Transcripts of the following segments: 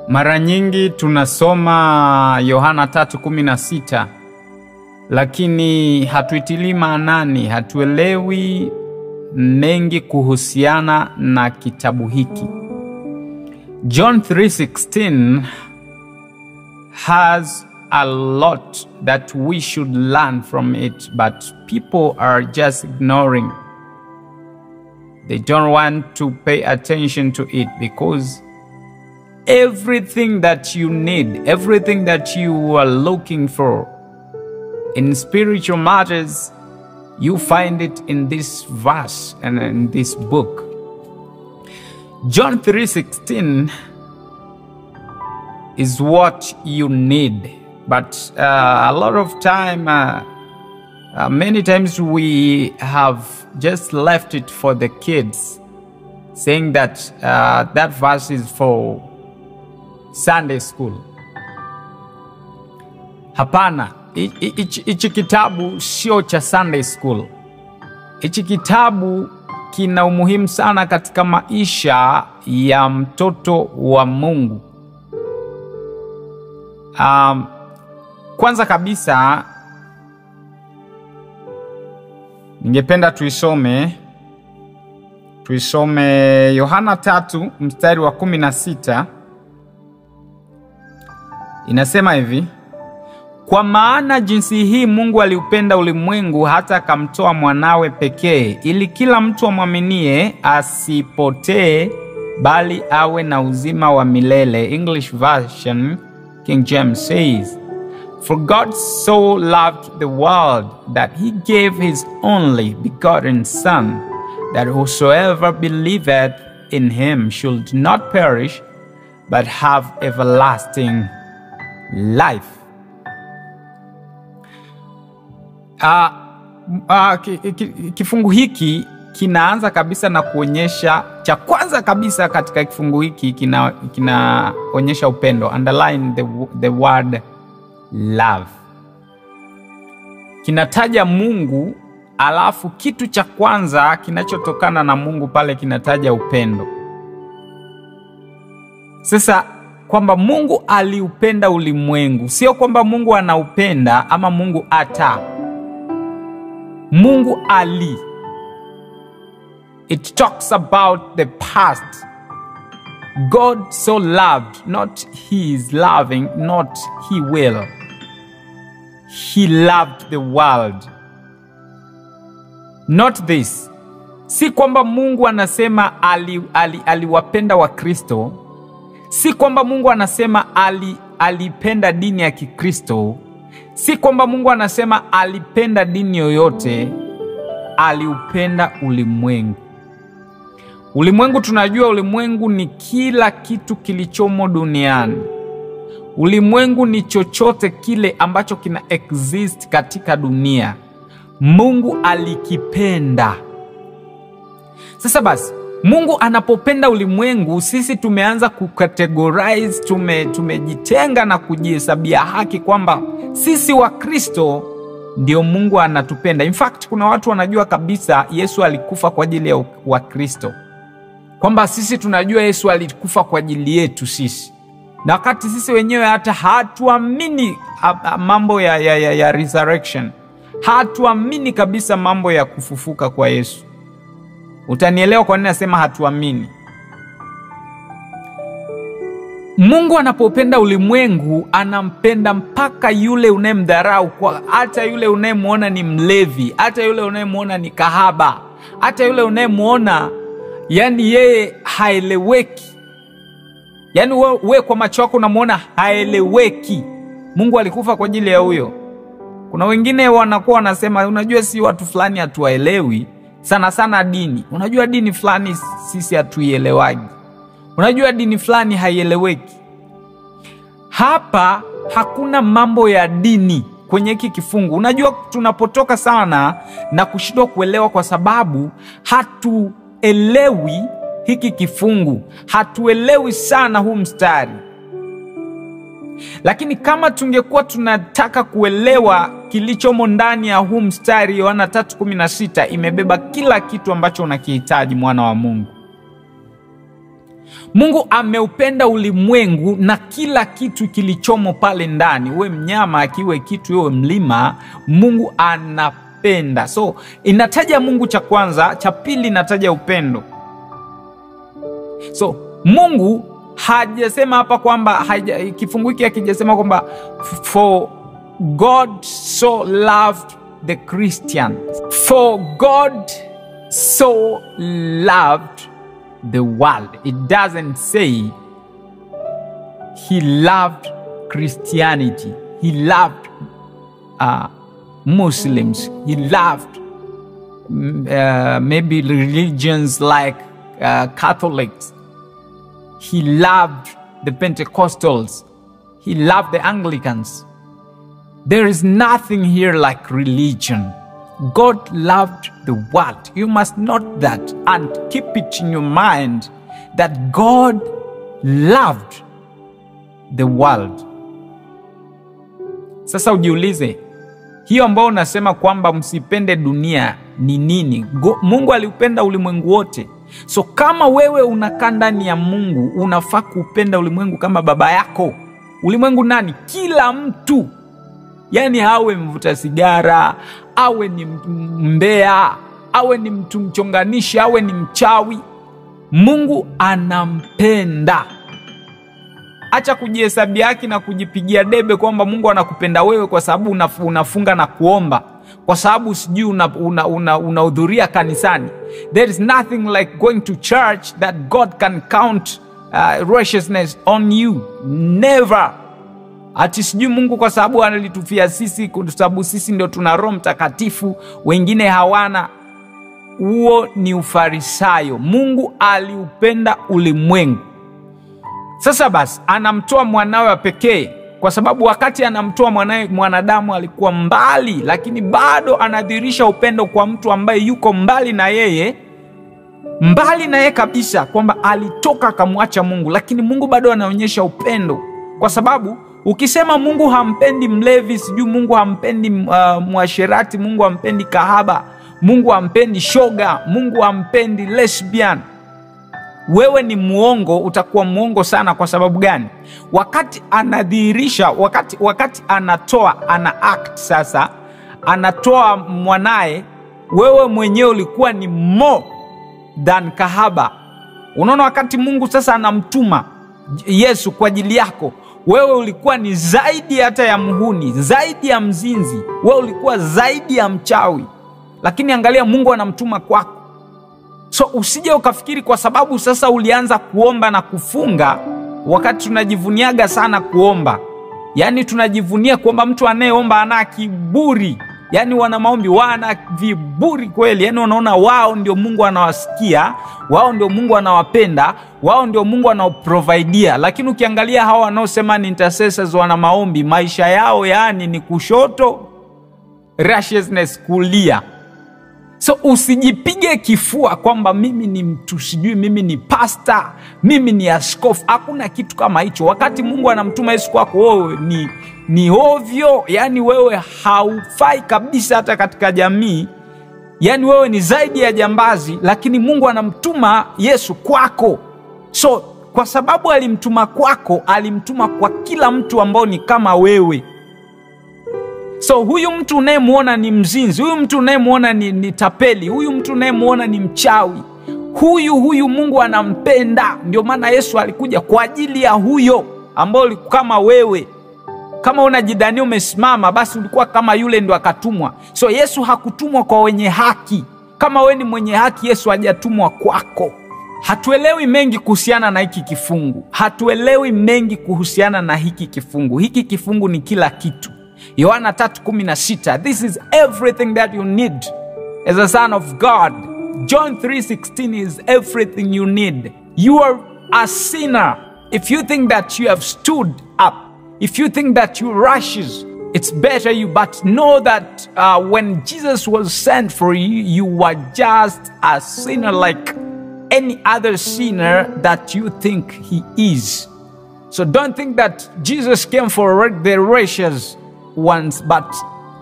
Mara nyingi tunasoma Yohana 3:16, lakini hatuitilii maanani, hatuelewi mengi kuhusiana na kitabu hiki. John 3:16 has a lot that we should learn from it, but people are just ignoring. They don't want to pay attention to it because everything that you need, everything that you are looking for in spiritual matters, you find it in this verse and in this book. John 3:16 is what you need, but a lot of time, many times we have just left it for the kids, saying that that verse is for Sunday school. Hapana, hichi kitabu sio cha Sunday school. Hichi kitabu kina umuhimu sana katika maisha ya mtoto wa Mungu. Kwanza kabisa ningependa tuisome Yohana 3 mstari wa 16. Inasema hivi: kwa maana jinsi hii Mungu aliupenda ulimwengu hata akamtoa mwanawe pekee, ili kila mtu amwaminie asipotee bali awe na uzima wa milele. English version King James says, for God so loved the world that he gave his only begotten Son, that whosoever believeth in him should not perish but have everlasting life. Kifungu hiki kinaanza kabisa na kuonyesha, cha kwanza kabisa katika kifungu hiki kinaonyesha upendo. Underline the word love. Kinataja Mungu, alafu kitu cha kwanza kinachotokana na Mungu pale kinataja upendo. Sasa kwamba Mungu aliupenda ulimwengu, sio kwamba Mungu anaupenda ama Mungu ata. Mungu ali. It talks about the past. God so loved, not he is loving, not he will. He loved the world. Not this. Si kwamba Mungu anasema aliwapenda wa Kristo. Si kwamba Mungu anasema alipenda dini ya Kikristo. Si kwamba Mungu anasema alipenda dini yoyote. Aliupenda ulimwengu. Ulimwengu, tunajua ulimwengu ni kila kitu kilichomo duniani. Ulimwengu ni chochote kile ambacho kina exist katika dunia. Mungu alikipenda. Sasa basi, Mungu anapopenda ulimwengu, sisi tumeanza kucategorize, tumejitenga na kujihesabia haki kwamba sisi wa Kristo ndio Mungu anatupenda. In fact, kuna watu wanajua kabisa Yesu alikufa kwa ajili ya wa Kristo. Kwamba sisi tunajua Yesu alikufa kwa ajili yetu sisi. Na wakati sisi wenyewe hata hatuamini mambo ya resurrection. Hatuamini kabisa mambo ya kufufuka kwa Yesu. Utanielewa kwa nini nasema hatuamini. Mungu anapopenda ulimwengu, anampenda mpaka yule unayemdharau, hata yule unayemuona ni mlevi, hata yule unayemuona ni kahaba, hata yule unayemuona yani yeye haeleweki. Yani wewe kwa macho yako unamuona haeleweki. Mungu alikufa kwa ajili ya huyo. Kuna wengine wanakuwa wanasema, unajua si watu fulani hatuwaelewi, sana sana dini. Unajua dini fulani sisi hatuielewagi. Unajua dini fulani haieleweki. Hapa hakuna mambo ya dini kwenye hiki kifungu. Unajua tunapotoka sana na kushindwa kuelewa kwa sababu hatuelewi hiki kifungu. Hatuelewi sana huu mstari. Lakini kama tungekuwa tunataka kuelewa kilichomo ndani ya huu mstari, Yohana 3:16 imebeba kila kitu ambacho unakihitaji mwana wa Mungu. Mungu ameupenda ulimwengu na kila kitu kilichomo pale ndani. Uwe mnyama, akiwe kitu, uwe mlima, Mungu anapenda. So inataja Mungu cha kwanza, cha pili inataja upendo. So Mungu hajasema hapa kwamba kifungu hiki hakijasema kwamba for God so loved the Christian. For God so loved the world. It doesn't say he loved Christianity. He loved Muslims. He loved maybe religions like Catholics. He loved the Pentecostals. He loved the Anglicans. There is nothing here like religion. God loved the world. You must note that and keep it in your mind that God loved the world. Sasa ujiulize, hiyo ambao unasema kwamba msipende dunia ni nini? Mungu aliupenda ulimwengu wote. So kama wewe unakaa ndani ya Mungu, unafaa kupenda ulimwengu kama baba yako. Ulimwengu nani? Kila mtu. Yani awe mvuta sigara, awe ni mbea, awe ni mtu mchonganishi, awe ni mchawi, Mungu anampenda. Acha kujihesabia haki na kujipigia debe kwamba Mungu anakupenda wewe kwa sababu unafunga na kuomba, kwa sababu sijui unahudhuria kanisani. There is nothing like going to church that God can count righteousness on you. Never. Ati sijui Mungu kwa sababu analitufia sisi, kwa sababu sisi ndio tuna Roho Mtakatifu, wengine hawana. Huo ni ufarisayo. Mungu aliupenda ulimwengu. Sasa basi anamtoa mwanawe wa pekee, kwa sababu wakati anamtoa mwanawe, mwanadamu alikuwa mbali, lakini bado anadhihirisha upendo kwa mtu ambaye yuko mbali na yeye kabisa, kwamba alitoka akamwacha Mungu, lakini Mungu bado anaonyesha upendo. Kwa sababu ukisema Mungu hampendi mlevi, sijui Mungu hampendi mwasherati, Mungu hampendi kahaba, Mungu hampendi shoga, Mungu hampendi lesbian, wewe ni muongo. Utakuwa muongo sana. Kwa sababu gani? Wakati anadhihirisha, wakati anatoa, ana act sasa, anatoa mwanae, wewe mwenyewe ulikuwa ni more than kahaba. Unaona, wakati Mungu sasa anamtuma Yesu kwa ajili yako, wewe ulikuwa ni zaidi hata ya muhuni, zaidi ya mzinzi, wewe ulikuwa zaidi ya mchawi, lakini angalia Mungu anamtuma kwako. So usije ukafikiri kwa sababu sasa ulianza kuomba na kufunga, wakati tunajivuniaga sana kuomba. Yani tunajivunia kuomba. Mtu anayeomba ana kiburi. Yani wana maombi wana viburi kweli. Yani wanaona wao ndio Mungu anawasikia, wao ndio Mungu anawapenda, wao ndio Mungu anaoprovidea. Lakini ukiangalia hawa wanaosema ni intercessors, wana maombi, maisha yao yani ni kushoto, righteousness kulia. So usijipige kifua kwamba mimi ni mtu sijui, mimi ni pastor, mimi ni askofu. Hakuna kitu kama hicho. Wakati Mungu anamtuma Yesu kwako, wewe ni ovyo. Yani wewe haufai kabisa hata katika jamii. Yani wewe ni zaidi ya jambazi, lakini Mungu anamtuma Yesu kwako. So kwa sababu alimtuma kwako, alimtuma kwa kila mtu ambao ni kama wewe. So huyu mtu unayemuona ni mzinzi, huyu mtu unayemuona ni tapeli, huyu mtu unayemuona ni mchawi, huyu Mungu anampenda. Ndio maana Yesu alikuja kwa ajili ya huyo ambao ulikuwa kama wewe. Kama unajidania umesimama, basi ulikuwa kama yule, ndio akatumwa. So Yesu hakutumwa kwa wenye haki. Kama wewe ni mwenye haki, Yesu hajatumwa kwako. Hatuelewi mengi kuhusiana na hiki kifungu. Hatuelewi mengi kuhusiana na hiki kifungu. Hiki kifungu ni kila kitu. Yohana 3:16. This is everything that you need as a son of God. John 3:16 is everything you need. You are a sinner. If you think that you have stood up, if you think that you're righteous, it's better you, but know that when Jesus was sent for you, you were just a sinner like any other sinner that you think he is. So don't think that Jesus came for the righteous ones, but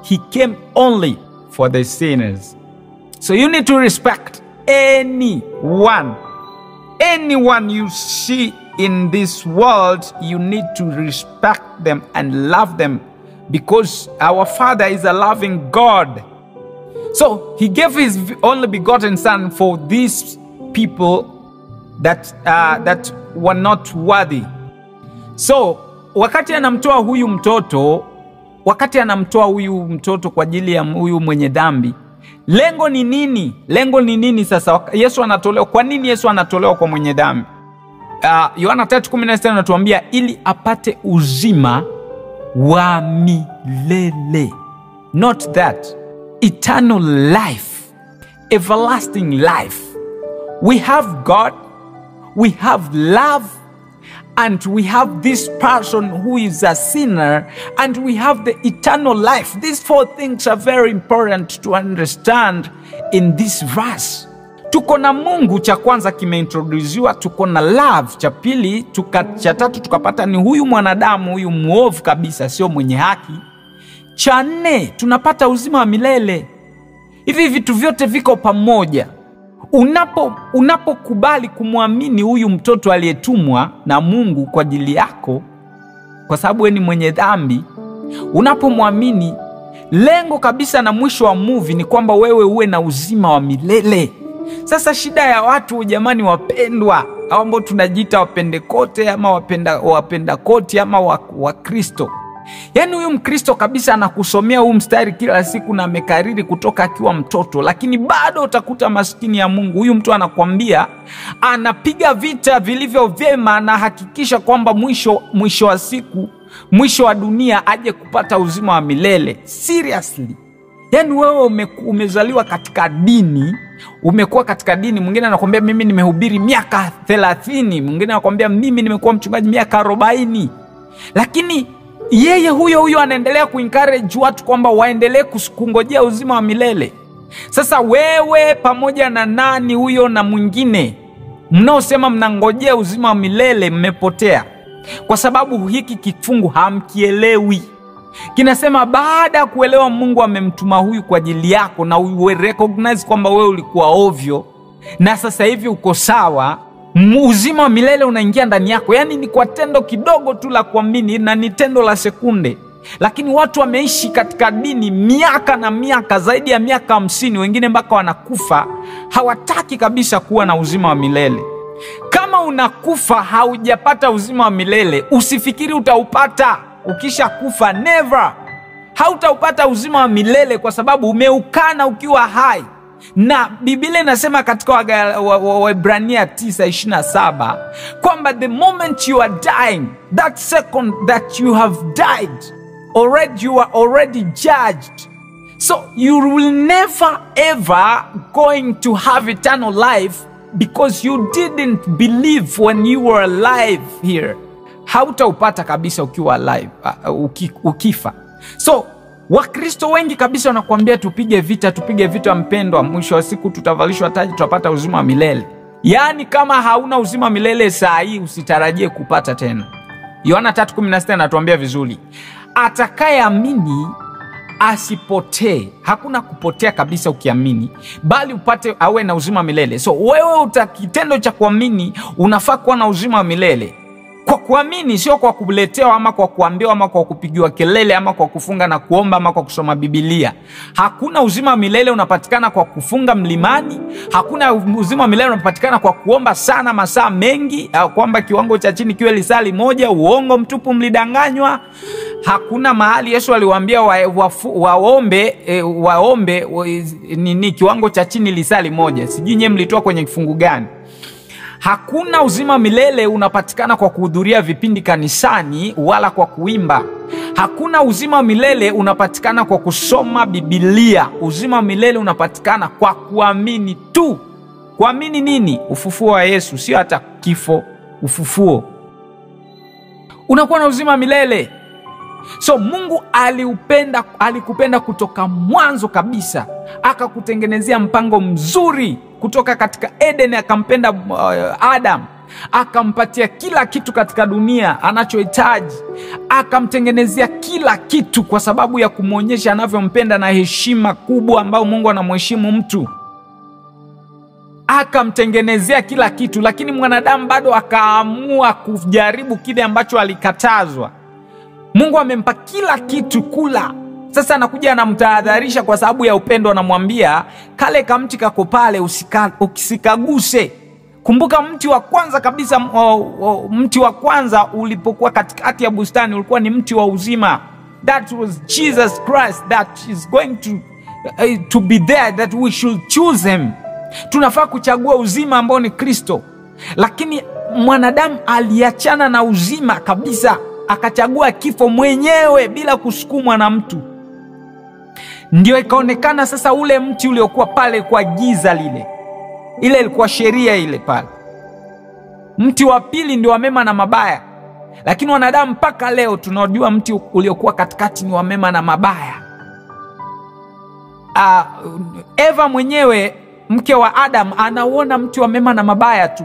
he came only for the sinners. So you need to respect anyone anyone you see in this world, you need to respect them and love them, because our Father is a loving God. So he gave his only begotten Son for these people that were not worthy. So wakati anamtoa huyu mtoto kwa ajili ya huyu mwenye dhambi, lengo ni nini? Lengo ni nini sasa? Yesu anatolewa. Kwa nini Yesu anatolewa kwa mwenye dhambi? Yohana 3:16 anatuambia ili apate uzima wa milele. Not that. Eternal life. Everlasting life. We have God. We have love. And we have this person who is a sinner, and we have the eternal life. These 4 things are very important to understand in this verse. Tuko na Mungu, cha kwanza kimeintroduziwa, tuko na love, cha pili, cha tatu tukapata ni huyu mwanadamu, huyu muovu kabisa, sio mwenye haki. Cha nne, tunapata uzima wa milele. Hivi vitu vyote viko pamoja. Unapokubali kumwamini huyu mtoto aliyetumwa na Mungu kwa ajili yako, kwa sababu wewe ni mwenye dhambi, unapomwamini, lengo kabisa na mwisho wa movie ni kwamba wewe uwe na uzima wa milele. Sasa shida ya watu, jamani wapendwa, ambao tunajiita wapendekote ama wapenda koti ama wa Kristo. Yaani huyu Mkristo kabisa anakusomea huu mstari kila siku na amekariri kutoka akiwa mtoto, lakini bado utakuta maskini ya Mungu. Huyu mtu anakuambia anapiga vita vilivyo vyema na hakikisha kwamba mwisho wa siku, mwisho wa dunia aje kupata uzima wa milele. Seriously. Yaani wewe umezaliwa katika dini, umekuwa katika dini. Mwingine anakuambia mimi nimehubiri miaka 30, mwingine anakuambia mimi nimekuwa mchungaji miaka 40. Lakini yeye huyo anaendelea kuencourage watu kwamba waendelee kungojea uzima wa milele. Sasa wewe pamoja na nani huyo na mwingine mnaosema mnangojea uzima wa milele, mmepotea. Kwa sababu hiki kifungu hamkielewi. Kinasema baada ya kuelewa Mungu amemtuma huyu kwa ajili yako, na uwe recognize kwamba wewe ulikuwa ovyo na sasa hivi uko sawa, uzima wa milele unaingia ndani yako. Yani ni kwa tendo kidogo tu la kuamini, na ni tendo la sekunde. Lakini watu wameishi katika dini miaka na miaka, zaidi ya miaka 50, wengine mpaka wanakufa, hawataki kabisa kuwa na uzima wa milele. Kama unakufa haujapata uzima wa milele, usifikiri utaupata. Ukisha kufa, never. Hautaupata uzima wa milele kwa sababu umeukana ukiwa hai. Na Biblia inasema katika Waebrania 9:27 kwamba the moment you are dying, that second that you have died, you are already judged. So you will never ever going to have eternal life because you didn't believe when you were alive here. Hautaupata kabisa ukiwa alive, ukifa. So Wakristo wengi kabisa wanakuambia tupige vita mpendwa, mwisho wa siku tutavalishwa taji, tutapata uzima wa milele. Yaani kama hauna uzima wa milele saa hii, usitarajie kupata tena. Yohana 3:16 anatuambia vizuri, atakayeamini asipotee. Hakuna kupotea kabisa ukiamini, bali upate awe na uzima wa milele. So wewe kitendo cha kuamini, unafaa kuwa na uzima wa milele. Kwa kuamini, sio kwa kuletewa ama kwa kuambiwa ama kwa kupigiwa kelele ama kwa kufunga na kuomba ama kwa kusoma Biblia. Hakuna uzima wa milele unapatikana kwa kufunga mlimani. Hakuna uzima wa milele unapatikana kwa kuomba sana masaa mengi, au kwamba kiwango cha chini kiwe lisali moja. Uongo mtupu, mlidanganywa. Hakuna mahali Yesu aliwaambia waombe nini kiwango cha chini lisali moja. Sijui nyewe mlitoa kwenye kifungu gani. Hakuna uzima wa milele unapatikana kwa kuhudhuria vipindi kanisani wala kwa kuimba. Hakuna uzima wa milele unapatikana kwa kusoma Biblia. Uzima wa milele unapatikana kwa kuamini tu. Kuamini nini? Ufufuo wa Yesu, sio hata kifo, ufufuo. Unakuwa na uzima wa milele. So Mungu alikupenda kutoka mwanzo kabisa, akakutengenezea mpango mzuri. Kutoka katika Eden akampenda Adam, akampatia kila kitu katika dunia anachohitaji, akamtengenezea kila kitu kwa sababu ya kumuonyesha anavyompenda na heshima kubwa ambayo Mungu anamheshimu mtu. akamtengenezea kila kitu, lakini mwanadamu bado akaamua kujaribu kile ambacho alikatazwa. Mungu amempa kila kitu kula. Sasa anakuja anamtahadharisha kwa sababu ya upendo, anamwambia kale kamti kako pale usikaguse. Kumbuka mti wa kwanza kabisa, mti wa kwanza ulipokuwa katikati ya bustani ulikuwa ni mti wa uzima. That was Jesus Christ that is going to be there, that we should choose him. Tunafaa kuchagua uzima ambao ni Kristo. Lakini mwanadamu aliachana na uzima kabisa, akachagua kifo mwenyewe bila kusukumwa na mtu. Ndio ikaonekana sasa ule mti uliokuwa pale kwa giza lile. Ile ilikuwa sheria ile pale. Mti wa pili ndio wa mema na mabaya. Lakini wanadamu mpaka leo tunajua mti uliokuwa katikati ni wa mema na mabaya. Eva mwenyewe, mke wa Adam, anaona mti wa mema na mabaya tu,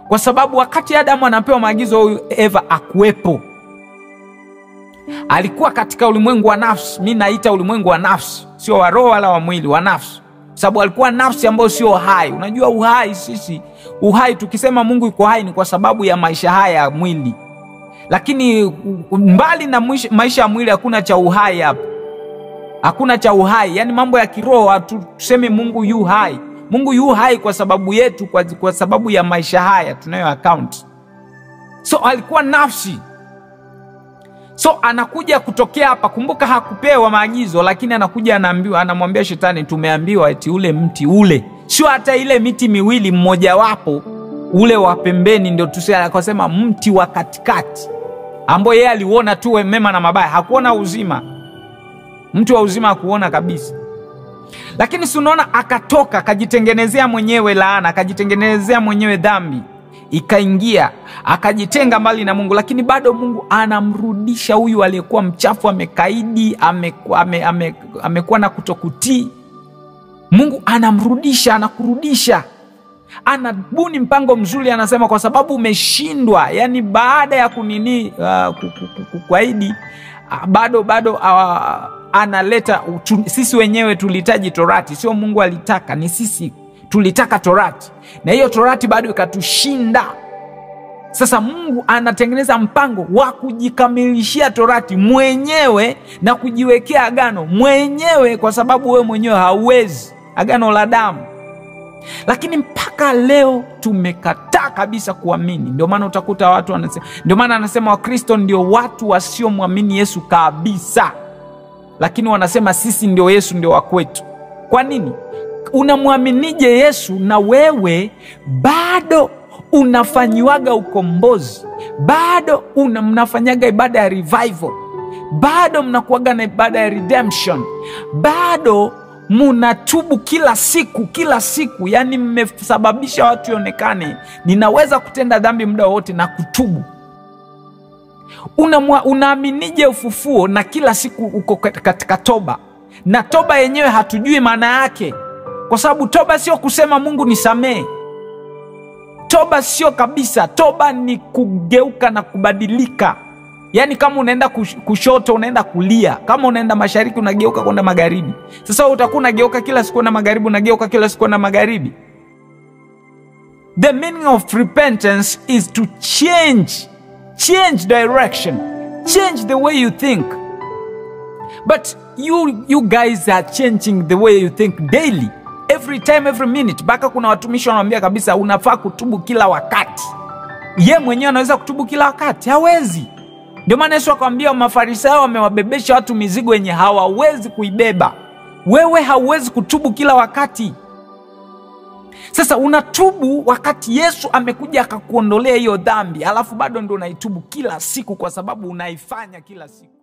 kwa sababu wakati Adam anapewa maagizo, huyu Eva akuepo. Alikuwa katika ulimwengu wa nafsi. Mimi naita ulimwengu wa nafsi, sio wa roho wala wa mwili, wa nafsi. Sababu alikuwa nafsi ambayo sio hai. Unajua uhai, sisi uhai tukisema Mungu yuko hai ni kwa sababu ya maisha haya ya mwili. Lakini mbali na maisha ya mwili hakuna cha uhai hapo. Hakuna cha uhai. Yaani mambo ya kiroho tuseme Mungu yu hai. Mungu yu hai kwa sababu yetu, kwa sababu ya maisha haya tunayo account. So alikuwa nafsi. So anakuja kutokea hapa. Kumbuka hakupewa maagizo, lakini anakuja anamwambia shetani, tumeambiwa eti ule mti ule, sio hata ile miti miwili, mmoja wapo ule wa pembeni ndio akasema mti wa katikati, ambao yeye aliuona tu mema na mabaya, hakuona uzima. Mti wa uzima hakuona kabisa. Lakini si unaona, akatoka akajitengenezea mwenyewe laana, akajitengenezea mwenyewe dhambi, ikaingia, akajitenga mbali na Mungu. Lakini bado Mungu anamrudisha huyu aliyekuwa mchafu, amekaidi, amekuwa na kutokutii. Mungu anamrudisha, anakurudisha. Anabuni mpango mzuri, anasema kwa sababu umeshindwa, yani baada ya kuahidi, bado analeta sisi wenyewe tulihitaji torati, sio Mungu alitaka, ni sisi tulitaka torati. Na hiyo torati bado ikatushinda. Sasa Mungu anatengeneza mpango wa kujikamilishia torati mwenyewe na kujiwekea agano mwenyewe, kwa sababu wewe mwenyewe hauwezi, agano la damu. Lakini mpaka leo tumekataa kabisa kuamini. Ndio maana utakuta watu wanasema, ndio maana anasema Wakristo ndio watu wasiomwamini Yesu kabisa. Lakini wanasema sisi ndio Yesu ndio wa kwetu. Kwa nini? Unamwaminije Yesu na wewe bado unafanyiwaga ukombozi? Bado mnafanyaga ibada ya revival? Bado mnakuaga na ibada ya redemption? Bado munatubu kila siku? Yani mmesababisha watu ionekane ninaweza kutenda dhambi muda wote na kutubu. Unaaminije ufufuo na kila siku uko katika toba? Na toba yenyewe hatujui maana yake, kwa sababu toba sio kusema Mungu nisamehe. Toba sio kabisa. Toba ni kugeuka na kubadilika. Yani kama unaenda kushoto unaenda kulia, kama unaenda mashariki unageuka kwenda magharibi. Sasa utakuwa unageuka kila siku na magharibi, unageuka kila siku na magharibi. The meaning of repentance is to change direction, change the way you think. But you guys are changing the way you think daily, every time, every minute. Baka kuna watumishi wanaambia kabisa unafaa kutubu kila wakati. Yeye mwenyewe anaweza kutubu kila wakati? Hawezi. Ndio maana Yesu akamwambia Mafarisayo wamewabebesha watu mizigo yenye hawawezi kuibeba. Wewe hauwezi kutubu kila wakati. Sasa unatubu wakati Yesu amekuja akakuondolea hiyo dhambi, alafu bado ndio unaitubu kila siku kwa sababu unaifanya kila siku.